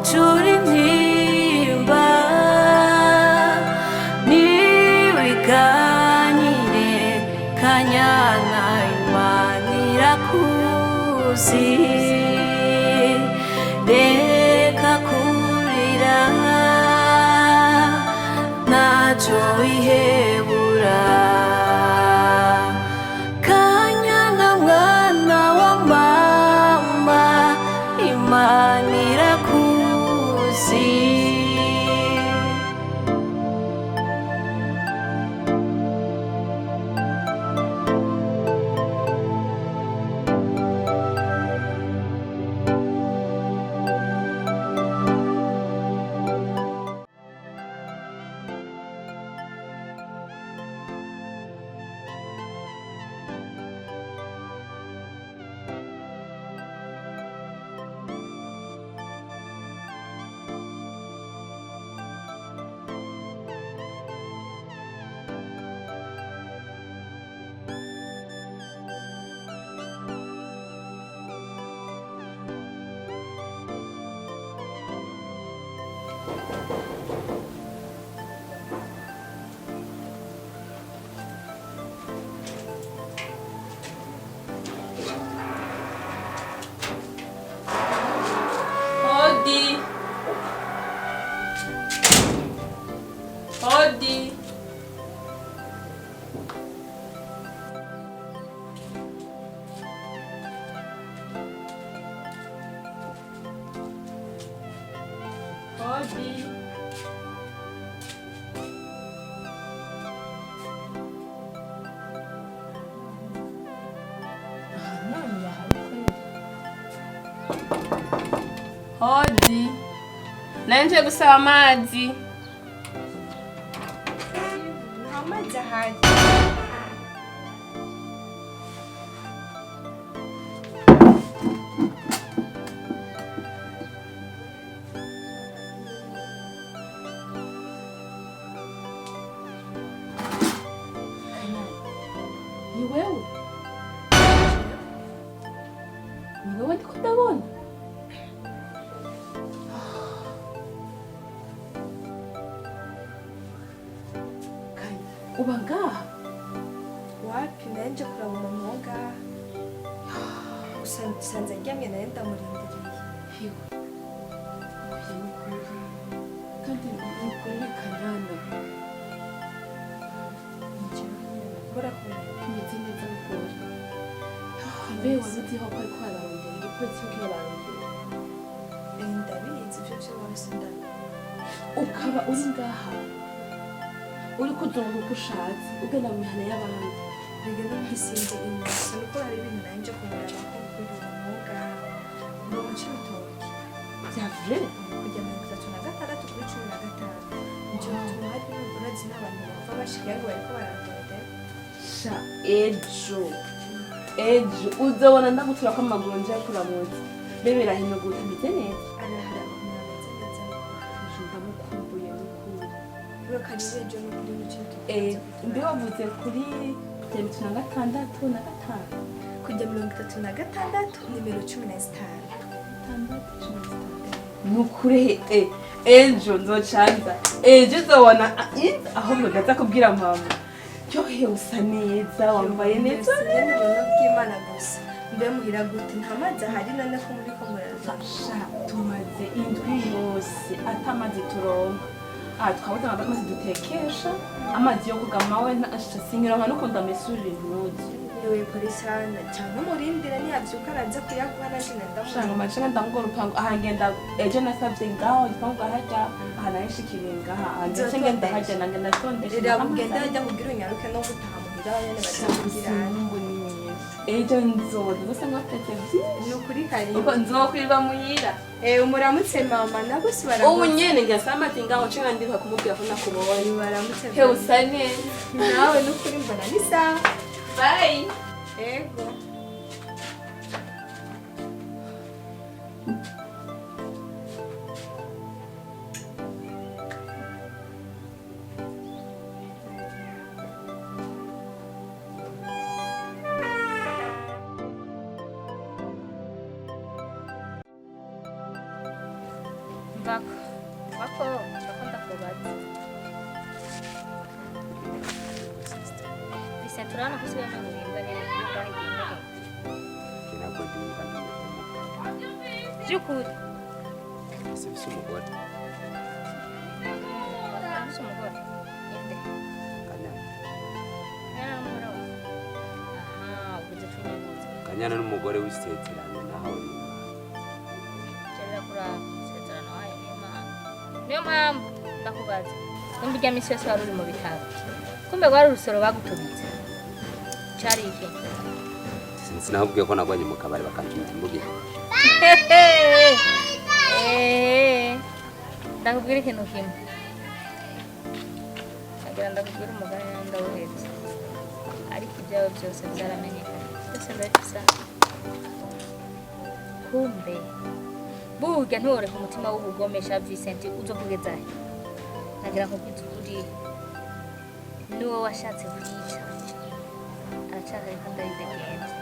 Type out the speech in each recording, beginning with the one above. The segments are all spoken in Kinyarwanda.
turi ntimba niwiganyire kanyana Imana irakuzi reka kurira ntacyo wihebura kanyana mwana wa mama Imana irakuzi Hodi. Hodi. Hodi. Nanje gusaba amazi. Amazi ahari. Ni wewe? Ni wewe ndiko ndabona? Uba ngaha? Wapi nanje kuraba umuntu wo ngaha. Usanze aryamye nawe ndamurindiriye. Higo. Oya ni kuri. Kandi ni kuri Kanyana. Bora kubona. Tumeze neza rwose. Mbe waziho ko ariko ararondera igikwezi cyo ararondera. Ndabizi ibyo byose ndabizi. Ukaba uri ngaha. Uri kuzunguka uko ushatse ugenda mu mihana y'abandi Biga n'umusinzi inyuma nuko hari ibintu nanje kumuraba ko kuri umwuga ngo muce bitoki byavure kujya 36 kuri 15 nicyo tuma hari n'urazi n'abantu bava bashikiye ngo bariko bararondera sha ejo uzobona ndagutura ko amaguru nje kuramutse bebera hino gutameze neza arahara bameze neza ejo ndamukumbuye n'ukuri biba kaje ejo no kuri nicyo mbe wavuze kuri 36 na 5 kujya 36 nimero 15 nukuri ejo nzocanza ejo uzobona aho mugaza kubwira mama cyohe usa neza wambaye neza nyene ubona bw'Imana gusa mbe muhira gute nta mazi ahari none ko muri ko muraza tumaze indwi yose atamazi turonka twabuze amazi dutekesha amazi yo kugama we sinkironka n'ukunda mesurira impuzu yewe polisana cyangwa murindire ntiyavyuka araza kuyaguha nanje shanga macanga ndangora upango ahangenda ejo nasavye ngaho ipango haja ahanayishikiriye ngaha ndetse ngenda haja nange natondesha rero ugenda hajya kugira unyaruke no gutaha muhira nyene bazakugira ejo nzoza gusa ngafete vyinshi nukuri kari uko nzokwiba muhira umuramutse mama nabose ubu nyene ngasama ati ngaho cenga ndika kumubwira ko nakubonye baramutse he usa neza nawe nukuri mbona ni sawa bye ego Vako ndakubaza. Biseturana kusiga mu bingane n'ibingane. Kinako ndingana. Byukuri. Sifise umugore. Sifise umugore. Inde. Kanyana. Kanyana n'umugore wawe. Aha, ubuze tunyibuze. Kanyana n'umugore w'isezerano naho ni. Cyabira kura isezerano wayo n'Imana. Niyo mpamvu ndakubaza. Kumbe ijya misi yose wari uri mu bitaro. Kumbe wari urusoro bagutubitse. Cyari iki? Sinabwiye ko nagwanye mu kabari bakanjinda imbuge. Ndakubwira ikintu kimwe. Ndakubwira umugani ndawuhetse. Ariko ibyawe byose byaramenyekanye. Byose ndabifisa. Kumbe burya ntiworeka umutima w'ubugomesha Vincent uzo kugeza he. Nagira ngo kwituri niwe washatse kwica. Aracaka reka ndayidegenza.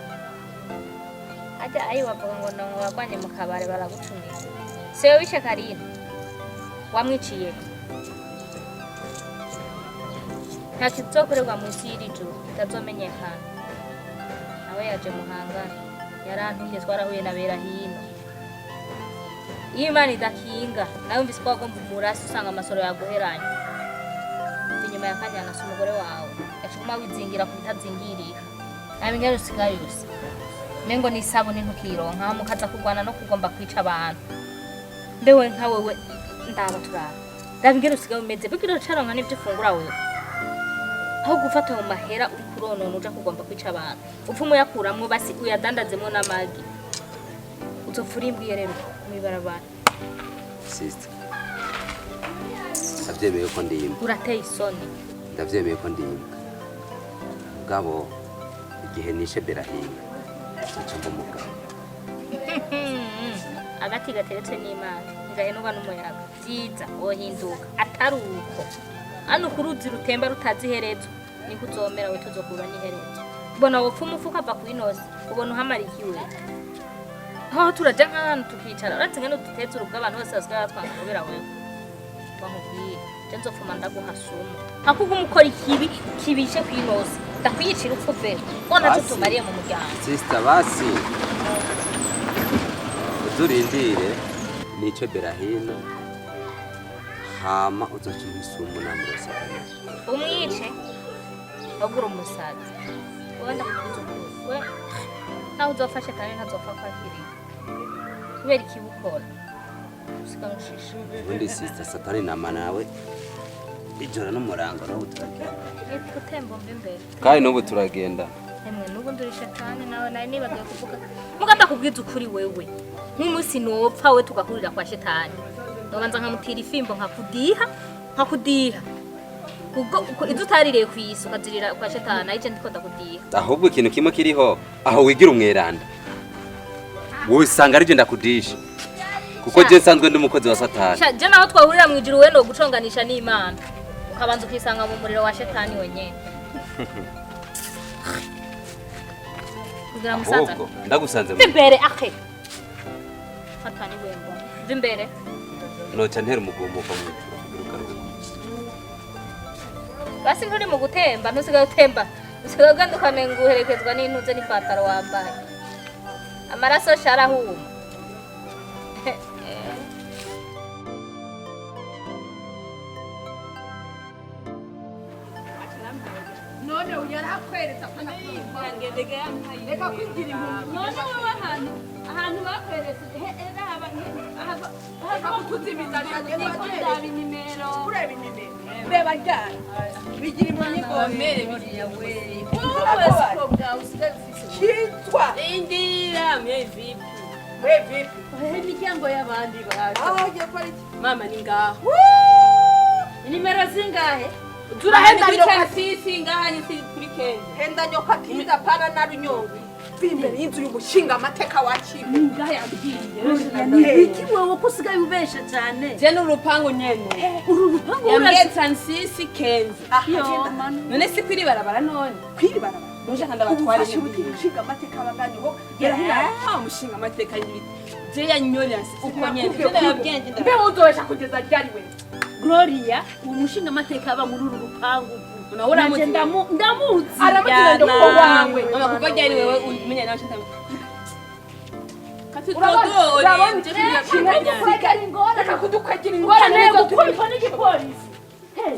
Aja ayi wavuga ngo no wagwanye mu kabare baragucumira. Sewe bishe Karina. Wamwiciye. Nta kizokorerwa munsi y'irijo itazomenyekana. Nawe yaje muhangana. Yarantumye twarahuye na bera hino. Imana idakinga nawe mvise ko wagomba umurasi usanga amasoro yaguheranye. Inyuma ya Kanyana si umugore wawe. Yacuma wizingira kutazingirika. Nabingero usigayose. Mengo ni isabune ntukironka mukaza kugwana no kugomba kwica abantu. Mbewe nka wewe ndaba turara. Ndabingero usigaye umeze bigiro caronka n'ibyo fungura wewe. Aho gufata mu mahera uri kuronona uja kugomba kwica abantu. Upfumu yakuramwe basi uyadandazemo n'amagi. Uzofura imbwiye rero mwibarabara. Sister. Ndavyemeye ko ndimba. Urateye isoni. Ndavyemeye ko ndimba. Mugabo igihe nishe berahinga. Cyangwa mugabo. Agati gateretse n'Imana. Ngahenuka n'umuyaga. Byiza wohinduka ataruko. Ano kuruzi rutemba rutazi herezo. Niko uzomera we tuzokura n'iherezo. Bona wopfuma ufuka va kwinoze. Ubona uhamarikiwe. Aho turaje nk'ahantu tukicara uretse ngene dutetse urubwa abantu bose basigaye batwangurira wewe. Bamubwiye je nzofuma ndaguhasuma. Akuga umukora ikibi kibishe kwinoze. Ndakwiyicira upfu vero. Ona tutumariye mu muryango. Sister basi. Uzurindire nice berahino. Hama uzocumbisumu na murose. Umwice. Bagura umusazi. Wenda kuzukuza. We naho uzofashe kandi ntazopfa kwakiri. Kubera ikibukora. Usikanushisha. Undi sister satani nama nawe. Ijora n'umurango no turagenda. Kutembo mbembere. Kandi n'ubu turagenda. Emwe n'ubu ndurisha kandi nawe nari nibagiye kuvuga. Muganda kubwiza ukuri wewe. Nk'umunsi nopfa we tugahurira kwa shetani. Nobanza nkamutira ifimbo nkakudiha. Ubwo izo utaririye kwisi ukazirira kwa shetani aje ndiko ndakudiha. Ahubwo ikintu kimwe kiriho aho wigira umweranda. Wowe usanga ari je ndakudisha. Kuko je nsanzwe ndi umukozi wa satani. Je naho twahurira mu ijuru we no guconganisha n'Imana. Ukabanza ukisanga mu muriro wa shetani wenyene. Kugira musaza. Ahubwo ndagusanze mu. Imbere akhe. Satani wembo. Imbere. Noca ntera umugumuko mu. Basi nturi mu gutemba ntusigaye utemba. Usigaye uganda ukamenga uherekezwa n'intuze n'ipataro wambaye. Amaraso sharahuma. None uyarakwereza kana yangedege yampaye. Reka kwigira impunzi. None wowe ahantu bakwereza era aha kutuzimiza ndaba inimero. Kureba inimero. Reba ryari. Bigira impunzi ngomere biriya we. Wowe siko bwawe usigaye ufise. Kitwa. Indira me vipi. We vipi. Imiryango y'abandi baje. Aho pari. Mama ni ngaho. Inimero zingahe? Turahenda nyoka sisi ngahanye kuri Kenya. Henda nyoka kiza pana na runyongi. Bimbere y'inzu y'umushinga amateka wakimwe. Ngaya agiye. Iki wowe kusigaye ubesha cyane. Je n'urupango nyene. Urupango yambetsa nsisi Kenza. Yo manu. None si kwiri barabara none. Kwiri barabara. Doje kanda batware umushinga amateka baganiho. Yarahira umushinga amateka y'ibiti. je yanyonya uko nyene ndenda yabwenge mbe uzohesha kugeza ryari we Gloria umushinga amateka aba muri uru rupangu unabona muti ndamuzi aramutse ndo ko wawe mama kuva ryari wewe umenya nawe cyane kati todo nje kuyakwanya reka kudukwagira ingorane nizo tukubitwa n'igipolisi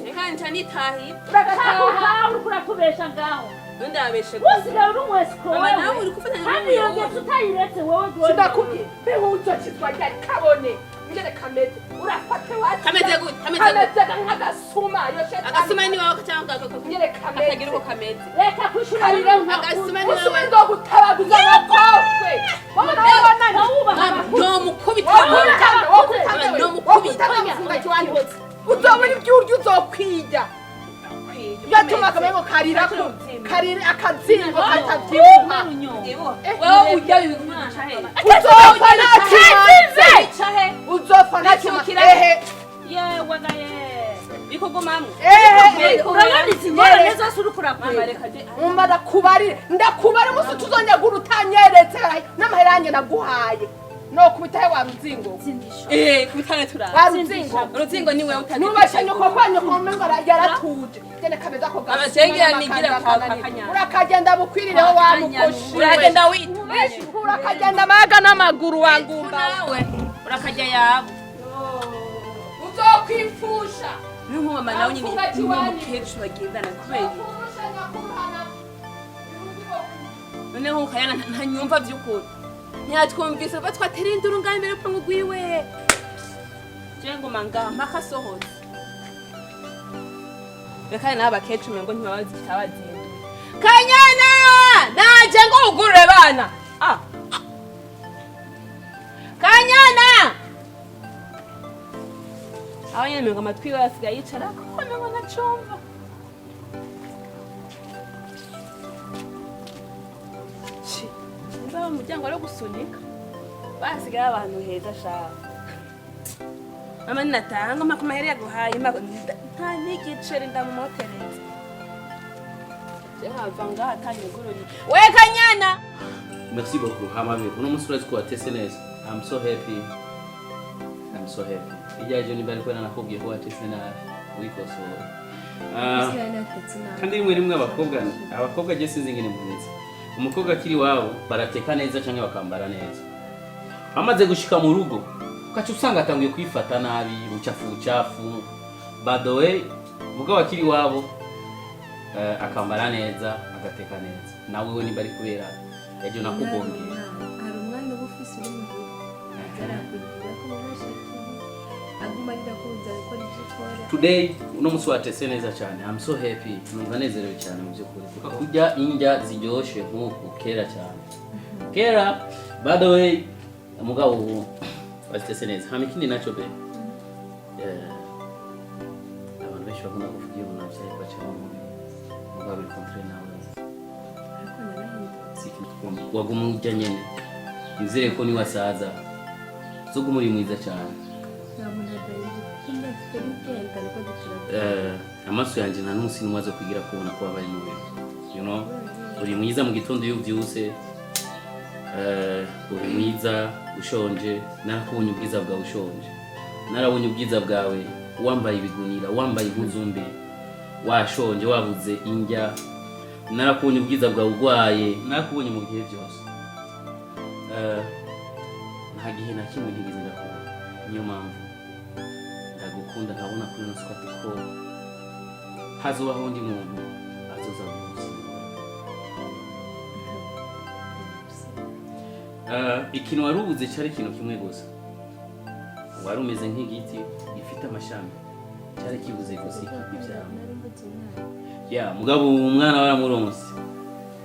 reka ntanitahi urakaha uri kuratubesha ngaho ndabeshe usigaye uri umwesiko mama nawe uri kufatanya kandi iyo ngeso utayiretse wowe Gloria ndakubwiye mbe uzokizwa ryari kabone ngere kameze urafate wacu kameze gute kameze nk'agasuma yo shetani agasuma ni wawe cyangwa ngere kameze akagira uko kameze reka kwishura agasuma ni usuma wawe ndo gutabaguza nakofwe wowe nawe no mukubita uzobona ibyo urya uzokwija yatuma akamego karira akazingo katavyibuha wewe urya ibigusha he uzopfa nakimaze uzopfa nakimaze yewe gaye bikugumamwe urabona izi ngorane zose uri kurakwega umva ndakubare musi tuzonyagura utanyeretse n'amahera yanjye naguhaye no kubitaye wa ruzingo kubitane turara wa ruzingo ruzingo ni wewe utanye nubashe nyoko kwanyu komengo yaratuje gene kameza ko gasa abasengera nigira kwa Kanyana urakagenda bukwirireho wa mukoshi uragenda witubeshe urakagenda maga n'amaguru wangumba nawe urakajya yabo uzokwipfusha n'inko mama nawe nyine n'umukecuru bagendana kubera noneho Kanyana ntanyumva by'ukuri ntiyatwumvise ko twatera induru ngaho imbere y'urupangu rwiwe je ngo manga mpaka sohoze reka nawe abakecuru ngo ntibabazi kitabazinduye Kanyana naje ngo ugurure bana Kanyana aho nyine ngo amatwi we asigaye yicara ko ngo nacumva Niba umuryango ari gusunika basigaye abantu heza shaka mama ninatanga makumahera yaguhaye nta n'igiceri ndamumotereza jehava ngaha atanyugururi we Kanyana Merci beaucoup hamabe uno musura ko atese neza I'm so happy ijaje ni bari kwena nakubwiye ko atese nabi wikosora kandi rimwe abakobwa je sinzi ngene mubeze umukobwa kiri wabo barateka neza cyangwa bakambara neza amaze gushika mu rugo ukaca usanga atangiye kwifata nabi ucafu by the way umugabo akiri wabo akambara neza agateka neza nawe we niba ari kubera ejo nakubonye hari umwana ubufise uri mu rugo arakugira ko mubashaki aguma ari ndakuza gukora ibyo ukora today uno musi watese neza cyane I'm so happy numva nezerewe cyane mu byukuri kuko kurya indya ziryoshe nk'uku kera cyane kera by the way umugabo watese neza hama ikindi naco be abantu benshi bakunda kuvugira umuntu afite bacamo umugabo uri contre nawe wagumujya nyene nizere ko ni wasaza zo gumuri mwiza cyane amaso yanjye nta n'umunsi n'umwe aza kugira kubona ko bari mu bintu you know uri mwiza mu gitondo iyo ubyuse uri mwiza ushonje narakubonye ubwiza bwawe ushonje narabonye ubwiza bwawe wambaye ibigunira wambaye impuzu mbi washonje wabuze indya narakubonye ubwiza bwawe urwaye narakubonye mu gihe byose nta gihe na kimwe ntigeze ndakubona niyo mpamvu ndagukunda nkabona kuri ino squat ko hazobaho undi muntu azoza gusimbura ikintu wari ubuze cyari ikintu kimwe gusa wari umeze nk'igiti gifite amashami cyari kibuze gusa ibyabo ya mugabo umwana waramuronse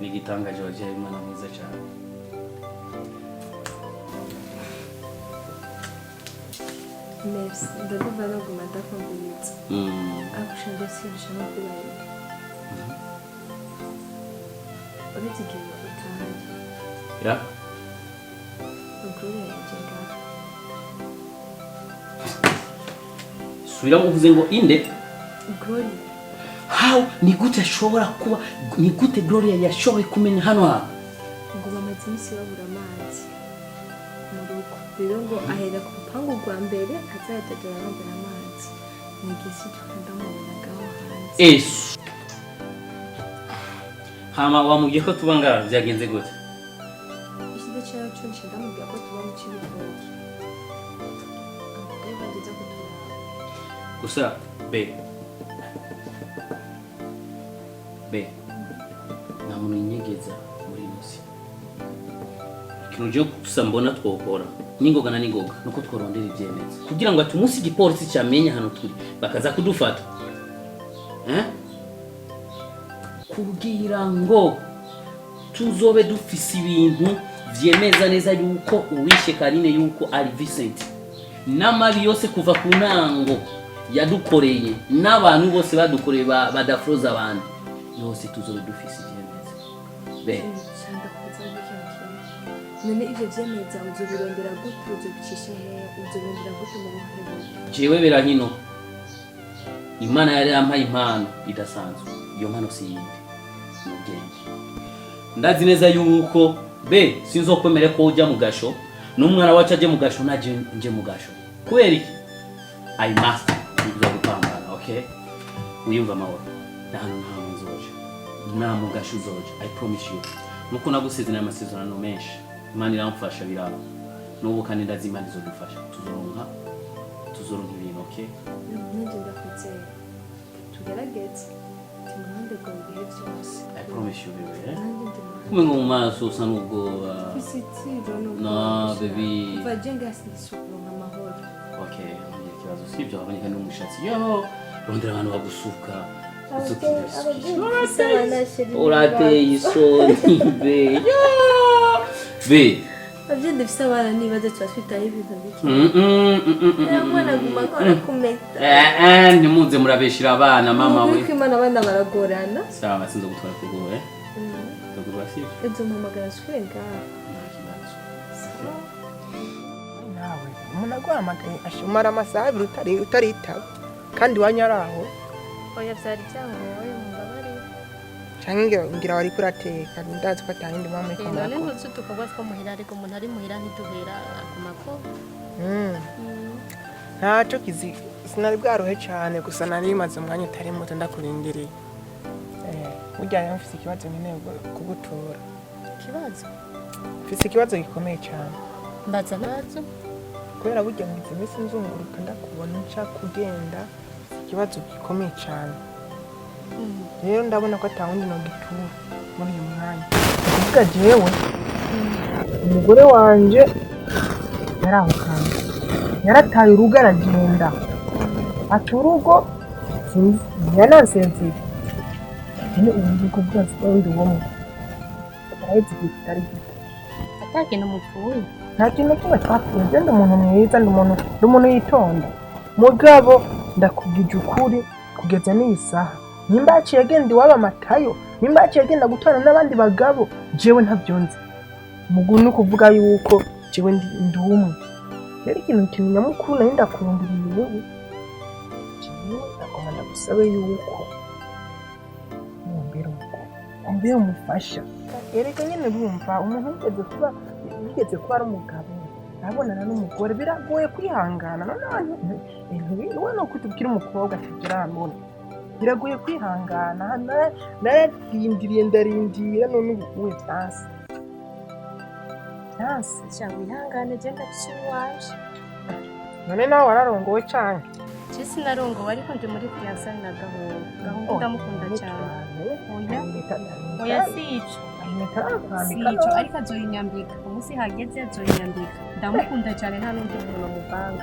ni gitangaje waje Imana mwiza cyane Merci ndumva no gumata kwambitsa akushaje sinshaka kubaye uretse igihe utahaje ya ukuri yajenga subira muvuze ngo inde Glory how ni gute ashobora kuba ni gute Gloria yashoboye kumenya hano ngo bamaze imisi babura amazi mu rugo rero ngo ahera ku rupangu rwa mbere azahitagera arondera amazi ni igisi tukandamubonagaho hanze Esu hama wamubwiye ko tuba ngaha byagenze gute ishyize cyayo cyo ndamubwira ko tuba mu Cibitoke avuga bageza kuturaba gusa be nta muntu yinyegeza muri inosi ikintu cyo gusa mbona twokora n'ingoga na n'ingoga nuko tworondera ibyemeza kugira ngo atumunsi igipolisi cyamenye hano turi bakaza kudufata kugira ngo tuzobe dufise ibintu vyemeza neza yuko uwishe Karine yuko ari Vincent n'amabi yose kuva ku ntango yadukoreye n'abantu bose badukoreye badafroza abantu yose tuzobe dufise ivyemeza be none ivyo vyemeza uzobirondera gute uzobicisha he uzobirondera gute mu buhoro jewe berahino Imana yari yampaye impano idasanzwe iyo mpano si yindi n'ubwenge ndazi neza yuko be sinzokwemere ko ujya mu gasho n'umwana wacu aje mu gasho naje nje mu gasho kubera iki I must kuza gupambana okay uyumva amahoro nta nzoje nta mu gasho uzoje I promise you nuko nagusezerana amasezerano menshi Imana iramfasha biraba n'ubu kandi ndazi Imana izodufasha tuzoronka ibintu okay nje ndakutse tugerageze tumuhande ngo bihe byose I promise you baby kumwe ngo maso usa n'ubwoba no baby vajenga sisukuru nk'amahoro okay ngiye kibazo sibyo abanyeka n'umushatsi yo rondera abantu bagusuka urateye isoni be abagenda bifite abana nibaze twaswitaho ibintu bike abana guma kora kumeta ntimuze murabeshira abana mama we kuko imana abana baragorana sawa sinzo gutwara kugoye tugurwa sibyo ezo mpamagara swenga nawe umuntu agwamagaye ashumara amasaha abiri utaritaba kandi wanyaraho oya byari byangoye mubabari canke ngira wari kurateka ndazi ko atahindi mama iko none ntuzi tukagwa two muhira ariko umuntu ari muhira ntiduhera akumako ntaco kizi sinari bwarohe cyane gusa nari maze umwanya utari muto ndakurindiriye burya mfise ikibazo nkeneye kugutura mfise ikibazo gikomeye cyane mbaza nazo kubera burya mu minsi nzunguruka ndakubona nca kugenda ikibazo gikomeye cyane rero ndabona ko atawundi no gitura muri uyu mwanya kuvuga jewe umugore wanje yarahukanye yarataye urugo aragenda ati urugo yanansenze ni ubuvugo bwose kandi wowe araheze kitari gito atakintu mupfuye nta kintu kimwe twapfuye ndi umuntu mwiza ndi umuntu yitonda mugabo ndakubwije ukuri kugeza n'iyi saha nimba yaciye agenda iwabo amatayo nimba yaciye agenda gutwara n'abandi bagabo jewe ntabyo nzi mugu ni ukuvuga yuko jewe ndi umwe rero ikintu nyamukuru nari ndakurundiriye wewe jewe ndagomba ndagusabe yuko umbere umufasha erega nyine urumva umuntu yigeze kuba ari umugabo arabonana n'umugore biragoye kwihangana wowe ni uko tubwira umukobwa tugira none biragoye kwihangana nararindiriye ndarindira none ubu byanse cyangwa ihangane genda cy'iwaje none nawe wararongowe cyane Jesi narongowe ariko ndi muri fiyansari na gahungu ndamukunda cyane oya sico ariko azoyinyambika umunsi hageze azoyinyambika ndamukunda cyane nta n'undi muntu muvanga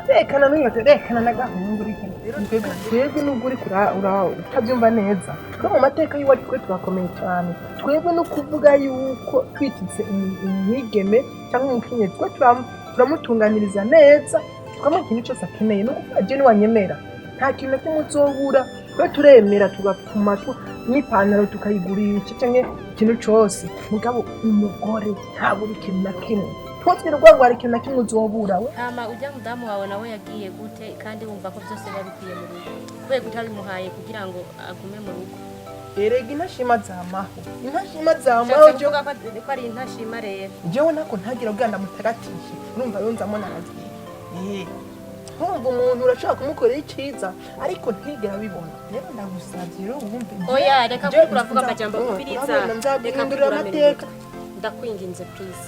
rekana na gahungu twebwe n'ubwo uri utabyumva neza ko mu mateka y'iwacu twe turakomeye cyane twebwe no kuvuga yuko twititse umwigeme cyangwa umukenyezi twe turamutunganiriza neza tukamuha ikintu cyose akeneye n'ukuvuga je niwanyemera nta kintu kimwe uzobura twe turemera tugapfuma n'ipantaro tukayigurisha cyangwa ikintu cyose mugabo umugore ntabura ikintu na kimwe twotwira urwango hari ikintu na kimwe uzobura we hama ujya mudamu wawe nawe yagiye gute kandi wumva ko byose biba bikwiye mu rugo kubera utabimuhaye kugira ngo agume mu rugo erega intashima zamaho je ko ari intashima rero jewe nako ntagira ubwanda mutagatishe urumva yonzamo naragiye nkumva umuntu urashaka kumukorera icyiza ariko ntigera bibona rero ndagusabye rero wumve oya reka kuravuga amajambo kubiriza reka ndurira amateka ndakwinginze please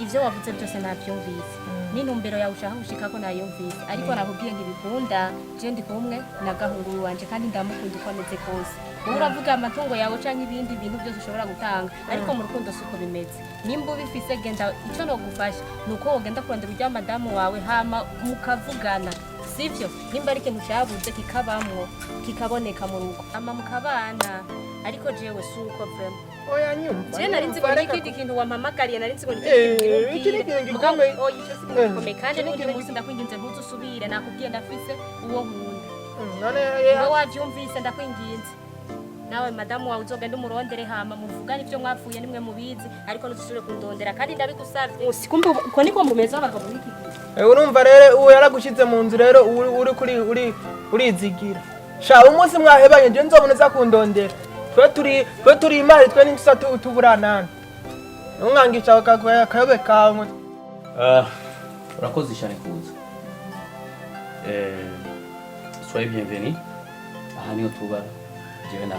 ivyo wavuze byose nabyumvise n'intumbero yawe ushaka gushika ko nayumvise ariko nakubwiye ngo ibikunda je ndi kumwe na gahunguru wanje kandi ndamukunda uko ameze kose uravuga amatungo yawe canke ibindi bintu byose ushobora gutanga ariko mu rukundo suko bimeze nimba ubifise genda ico no gufasha nuko wogenda kurondera urya madamu wawe hama mukavugana sivyo nimba ari ikintu cyabuze kikaboneka mu rugo ama mukabana ariko jewe suko vrema oya nyumva je narinzi ko ikindi kintu wampamagariye narinzi ko ikindi kintu gikomeye kandi n'undi munsi ndakwinginze ntuzusubire nakubwiye ndafise uwo nkunda none wavyumvise ndakwinginze nawe madamu wawe uzogenda umurondere hama muvugane ivyo mwapfuye nimwe mubizi ariko ntuzusubire kundondera kandi ndabigusavye sikumva ko niko mbumeza abagabo n'iki urumva rero uwo yaragushize mu nzu rero uri urizigira sha umunsi mwahebanye je nzoboneza kundondera twe turi imari twe n'intusa tuburanana ntungangisha akayobe kawe urakoze cyane kuza soyez bienvenue aha niho tuba jewe na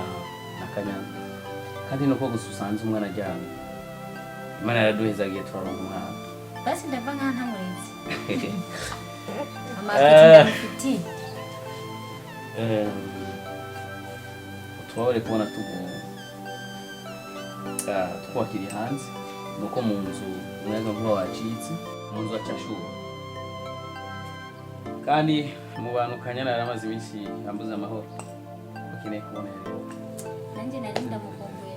Kanyana kandi nuko gusa usanze umwana ajyana Imana yaraduhezagiye turaronka umwana basi ndava nka ntamurenzi amakiti ndamufiti tubabare kubona twakiri hanze nuko mu nzu umuyaga nkuba wacitse mu nzu acashura kandi mu bantu Kanyana yaramaze iminsi yambuze amahoro bakeneye kubona rero nanjye nari ndamukumbuye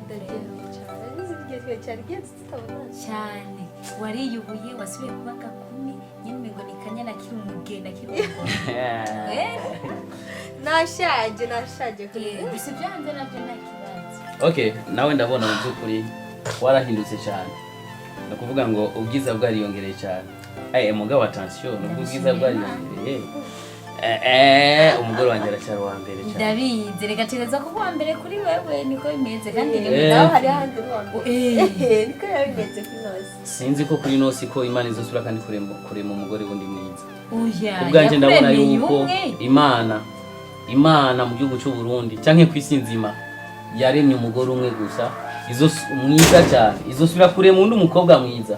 cyane wariyubuye wasubiye kuba gakumi nyine ngo ni Kanyana kiri umugenda kiri nashaje gusa byanze nabyo nta kibazo okay nawe ndabona mu byukuri warahindutse cyane ndakuvuga ngo ubwiza bwariyongereye cyane mugabo attention ubwiza bwariyongereye umugore wanjye aracyari wa mbere cyane ndabizi reka tegeza ko wa mbere kuri wewe niko bimeze kandi nawe hari handi niko yabimeze kwinose sinzi ko kuri nosi ko Imana izosura kandi kurema umugore wundi mwiza oya ubwanje ndabona yuko Imana mu gihugu cy'u Burundi canke kwisi nzima yaremye umugore umwe gusa mwiza cyane izosura kurema undi umukobwa mwiza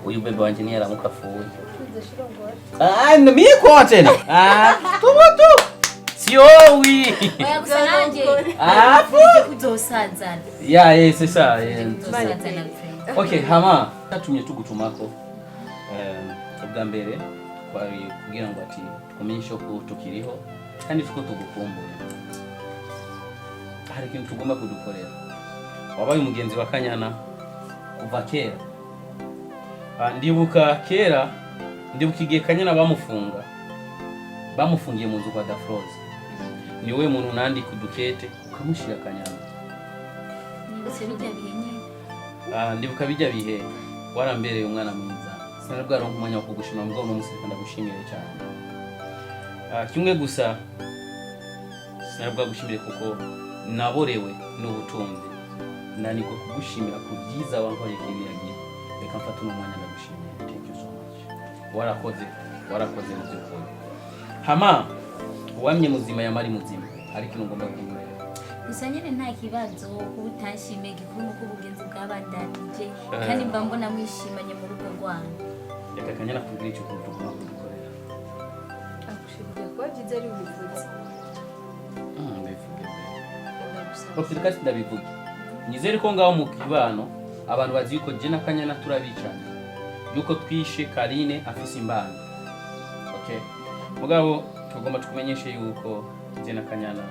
uyu bebe wanje ni yaramukafuye mimi kwa tena tubutu sio oui oya gusa nanjye kuzosazana c'est ça okay hama tatumye tugutumako ubwa mbere kwari kugira ngo ati tukumenyeshe ko tukiriho kandi tuko tugukumbuye hari ikintu tugomba kudukorera wabaye umugenzi wa Kanyana kuva kera ndibuka kera igihe Kanyana bamufungiye mu nzu kwa Dafroze niwe muntu nandi kudukete ukamushira Kanyana ndibuka bijya bihe warambereye umwana mwiza sinarwaronka umwanya wo kugushima mbwo no musirika ndagushimire cyane kimwe gusa sinarwa gushimire kuko naborewe n'ubutunzi naniko kugushimira ku byiza wankoreye kiriyagiye reka mfata umwanya ndagushimira thank you so much warakoze mu by'ukuri hama wamye muzima yamari muzima ariko ngomba kumurera gusa nyine nta kibazo kuba utashimiye gikuru nuko ubugenzi bwabandanije kandi mba mbona mwishimanye mu rugo rwanyu reka Kanyana kubwira icyo kuntu tugomba kudukorera agushimira ko byiza ari ubivuze Profita ndabivuga nizere ko ngaho mu kibano abantu bazi yuko je na Kanyana turabicana yuko twishe Karine afise imbano okay mugabo tugomba tukumenyeshe yuko je na Kanyana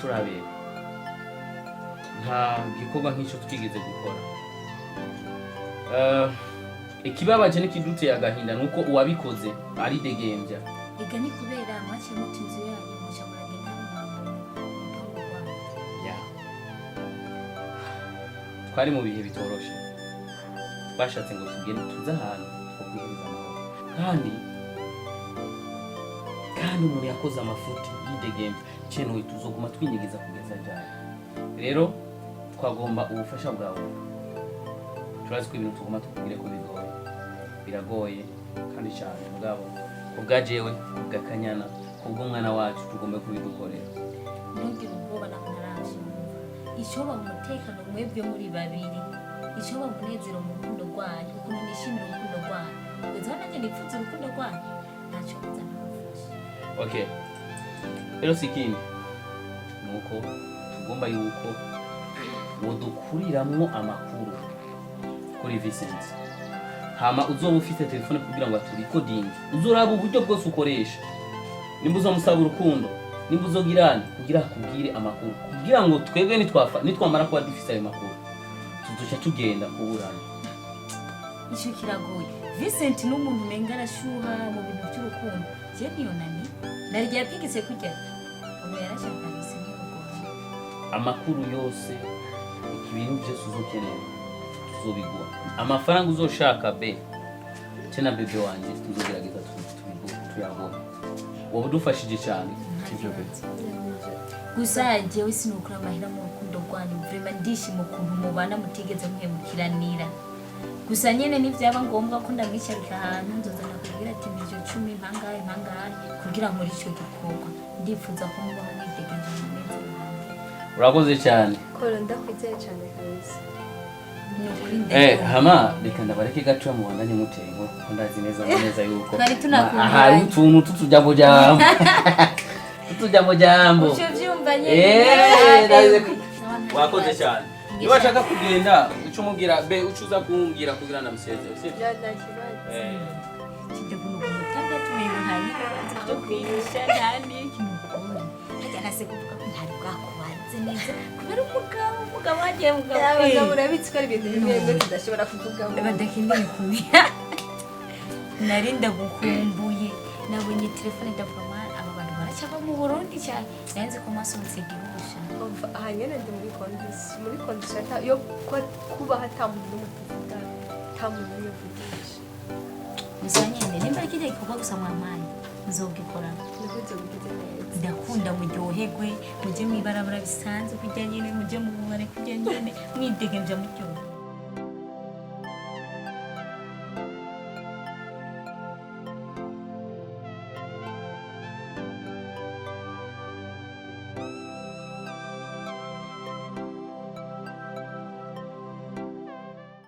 turabera nta gikorwa nk'icyo twigeze gukora ikibabaje n'ikiduteye agahinda nuko uwabikoze ari degembya ega ni kubera amace mutinzo yanyu mucamuragenda twari mu bihe bitoroshe bashatse ngo tugende tuza ahantu ho kwiheza amahoro kandi umuntu yakoze amafuti yidegembye cyenwe tuzoguma twinyegeza kugeza ryari rero twagomba ubufasha bwawe turazi ko ibintu tugomba tukubwire ko biragoye kandi cyane mugabo kubwa jewe kubwa Kanyana kubw'umwana wacu tugomba kubidukorera ntugire ubwoba na ntaraje ishoba umutekano mwebwe muri babiri ishoba umunezero mu rukundo rwanyu ukuntu nishimira urukundo rwanyu ugezeho nanjye nipfuza urukundo rwanyu ntacyo kuza ntabafasha. Okay, rero sikindi nuko tugomba yuko wodukuriramwo amakuru kuri Vincent hama uzoba ufite telefone kugira ngo aturikodinge uzoraba uburyo bwose ukoresha nimba uzamusaba urukundo nimba uzogirana kugira akubwire amakuru kugira ngo twebwe nitwamara kuba dufise ayo makuru tuzoca tugenda kuburana. Icyo kiragoye Vincent n'umuntu menga arashuha mu bintu by'urukundo je ntiyonani narya yapigise kujya ubu yarashakanye n'urukundo amakuru yose ibintu byose uzokenera tuzobigwa amafaranga uzoshaka be cyena bebe wanje tuzogerageza tuyabona wowe dufashije cyane ivyo bete gusa jewe sinukura amahera mu rukundo rwanyu vraiment ndishima ukuntu mubana mutigeze muhemukiranira gusa nyene nivyaba ngombwa ko ndamwicarika ahantu nzozana kugira ati mbije 10 mpangahe kugira muri ico gikorwa ndifuza ko mubaho mwitegereje mu mezi urakoze cyane kora ndakwizeye cyane kabisa hama reka ndabareke gato mu bandanye mutengo kuko ndazi neza yuko twari tunakumva ahari utuntu tutujambo jambo uco vyumva nyene wakoze cyane niba ashaka kugenda uco mubwira be ucuza kumbwira kugira na musezero sivyo kidogo n'ubutanga tumihani cyo kwisha ndani hajya nase kuvuga ko ntari bwakubanze neza kubera umugabo wagiye mugabo urabitse ko ari ibintu bimwe tudashobora kuvuga badakindeye kumira narinda gukumbuye nabonye telefone ndavuga aba bantu baracaba mu Burundi cyane nanze ko masonse gihusha aha nyene ndi muri condition yo kuba hatamuntu n'umutuvuga tamuntu yo kugisha gusa nyene nimba kijya gikorwa gusa mwamanye nzogikora nikuze bugize neza ndakunda muryoherwe muje mwibarabara bisanzwe kujya nyene muje mu bubare kujya nyene mwidegemvya muryo